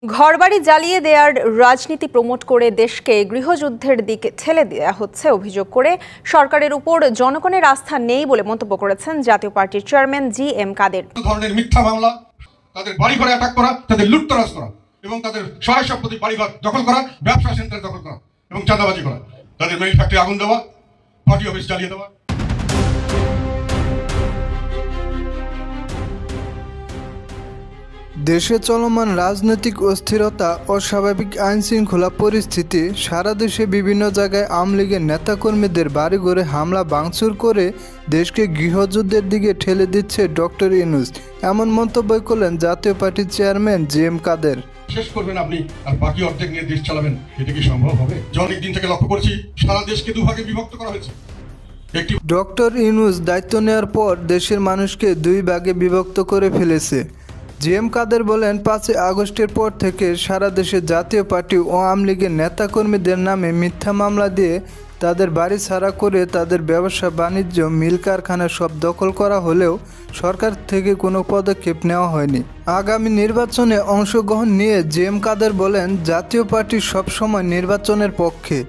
ঘরবাড়ি জ্বালিয়ে দেওয়ার রাজনীতি প্রমোট করে দেশকে গৃহযুদ্ধের দিকে ঠেলে দেওয়া হচ্ছে অভিযোগ করে সরকারের উপর জনগণের আস্থা নেই বলে মন্তব্য করেছেন জাতীয় পার্টির চেয়ারম্যান জি.এম. কাদের। ধরনের মিথ্যা মামলা, তাদের বাড়িঘরে অ্যাটাক করা, তাদের লুটতরাজ করা এবং তাদের সহায় সম্পত্তি বাড়িঘর দখল করা, ব্যবসা সেন্টার দখল করা এবং চাঁদাবাজি করা, তাদের মেইল ফ্যাক্টরি আগুন দেওয়া, পার্টি অফিস জ্বালিয়ে দেওয়া। দেশে চলমান রাজনৈতিক অস্থিরতা, অস্বাভাবিক আইনশৃঙ্খলা পরিস্থিতি, সারা দেশে বিভিন্ন জায়গায় আওয়ামী লীগের নেতাকর্মীদের বাড়িঘরে হামলা ভাঙচুর করে দেশকে গৃহযুদ্ধের দিকে ঠেলে দিচ্ছে ডক্টর ইউনূস। এমন মন্তব্য করলেন জাতীয় পার্টির চেয়ারম্যান জি.এম. কাদের। শেষ করবেন আপনি আর বাকি অর্ধেক নিয়ে দেশ চালাবেন, এটা কি সম্ভব হবে? অনেক দিন থেকে লক্ষ্য করছি সারা দেশকে দুভাগে বিভক্ত করা হয়েছে। ডক্টর ইউনূস দায়িত্ব নেওয়ার পর দেশের মানুষকে দুই ভাগে বিভক্ত করে ফেলেছে। জি.এম. কাদের বলেন, 5 আগস্টের পর থেকে সারা দেশে জাতীয় পার্টি ও আওয়ামী লীগের নেতাকর্মীদের নামে মিথ্যা মামলা দিয়ে তাদের বাড়ি ছাড়া করে তাদের ব্যবসা বাণিজ্য, মিল কারখানা সব দখল করা হলেও সরকার থেকে কোনো পদক্ষেপ নেওয়া হয়নি। আগামী নির্বাচনে অংশগ্রহণ নিয়ে জি.এম. কাদের বলেন, জাতীয় পার্টি সবসময় নির্বাচনের পক্ষে।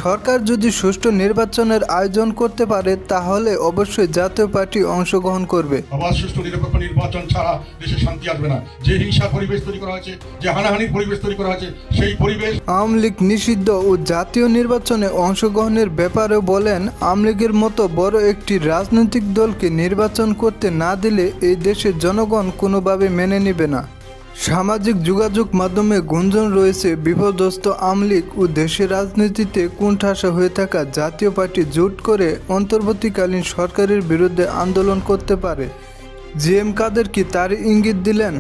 সরকার যদি সুষ্ঠু নির্বাচনের আয়োজন করতে পারে তাহলে অবশ্যই জাতীয় পার্টি অংশগ্রহণ করবে। আবার সুষ্ঠু নিরপেক্ষ নির্বাচন ছাড়া দেশে শান্তি আসবে না। যে হিংসার পরিবেশ তৈরি করা হয়েছে, যে হানাহানির পরিবেশ তৈরি করা হয়েছে, সেই পরিবেশ। আওয়ামী লীগ নিষিদ্ধ ও জাতীয় নির্বাচনে অংশগ্রহণের ব্যাপারেও বলেন, আওয়ামী লীগের মতো বড় একটি রাজনৈতিক দলকে নির্বাচন করতে না দিলে এই দেশের জনগণ কোনোভাবে মেনে নেবে না। সামাজিক যোগাযোগ মাধ্যমে গুঞ্জন রয়েছে, বিপর্যস্ত আওয়ামী লীগ ও দেশের রাজনীতিতে কোণঠাসা হয়ে থাকা জাতীয় পার্টি জোট করে অন্তর্বর্তীকালীন সরকারের বিরুদ্ধে আন্দোলন করতে পারে। জি.এম. কাদের কি তার ইঙ্গিত দিলেন?